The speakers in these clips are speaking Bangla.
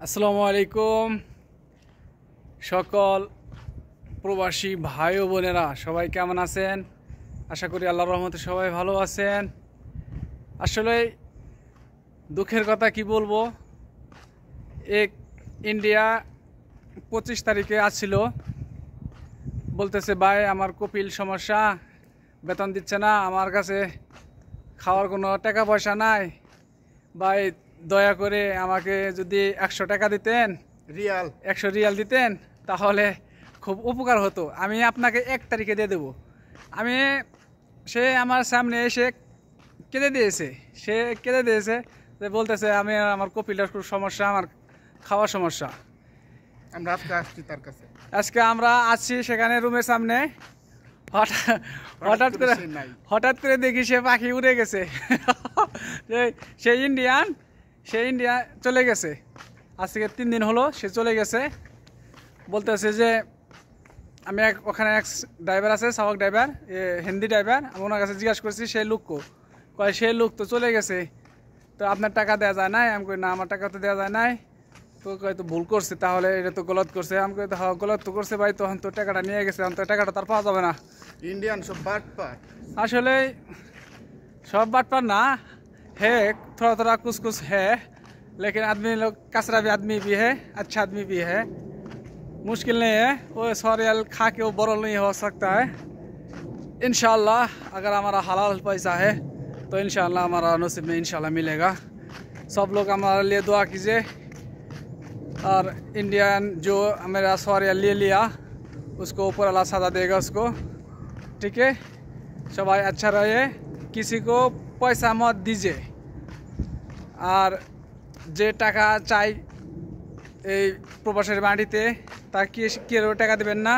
আসসালামু আলাইকুম সকল প্রবাসী ভাই ও বোনেরা, সবাই কেমন আছেন? আশা করি আল্লাহর রহমতে সবাই ভালো আছেন। আসলে দুঃখের কথা কি বলবো, এক ইন্ডিয়া 25 তারিখে আসছিল, বলতেছে ভাই আমার কপিল সমস্যা, বেতন দিচ্ছে না, আমার কাছে খাওয়ার কোনো টাকা পয়সা নাই, ভাই দয়া করে আমাকে যদি 100 টাকা দিতেন, রিয়াল 100 রিয়াল দিতেন তাহলে খুব উপকার হতো, আমি আপনাকে 1 তারিখে দিয়ে দেবো। আমি সে আমার সামনে এসে কেঁদে দিয়েছে যে বলতেছে আমি আমার কপিলের খুব সমস্যা, আমার খাওয়ার সমস্যা। আমরা আজকে আসছি তার কাছে। আজকে আমরা আছি সেখানে রুমের সামনে, হঠাৎ করে দেখি সে পাখি উড়ে গেছে। সে ইন্ডিয়া চলে গেছে, আজকে 3 দিন হলো সে চলে গেছে। বলতেছে যে আমি ওখানে এক ড্রাইভার আছে, সাওয়াক ড্রাইভার, হিন্দি ড্রাইভার, আমি ওনার কাছে জিজ্ঞাসা করছি সে লোক কয় সে লোক তো চলে গেছে, তো আপনার টাকা দেওয়া যায় নাই? আমি কই না, আমার টাকা তো দেওয়া যায় নাই। তো কয় তো ভুল করছে, তাহলে এটা তো গলত করছে। আমি কই তো হ্যাঁ গলত তো করছে ভাই, তখন তো টাকাটা নিয়ে গেছে, এখন তো টাকাটা তার পাওয়া যাবে না। इंडियन सब बाटपाट। আসলে सब बाटपार ना है, थोड़ा थोड़ा कुछ कुछ है, लेकिन आदमी लोग कचरा भी आदमी भी है, अच्छा आदमी भी है। मुश्किल नहीं है, वो 100 रियाल खा के वो बरल नहीं हो सकता है। इंशाल्लाह अगर हमारा हलाल पैसा है तो इंशाल्लाह हमारा नसीब में इंशाल्लाह मिलेगा। सब लोग हमारे लिए दुआ कीजिए। और इंडियन जो मेरा 100 रियाल ले लिया उसको ऊपर अल्लाह सजा देगा उसको, ठीक है? সবাই अच्छा रहे, किसी को पैसा मत दीजिए। আর যে টাকা চাই এই প্রবাসের বাড়িতে তা কেউ টাকা দেবেন না,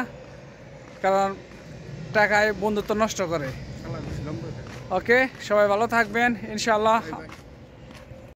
কারণ টাকায় বন্ধুত্ব নষ্ট করে। ওকে, সবাই ভালো থাকবেন ইনশাআল্লাহ।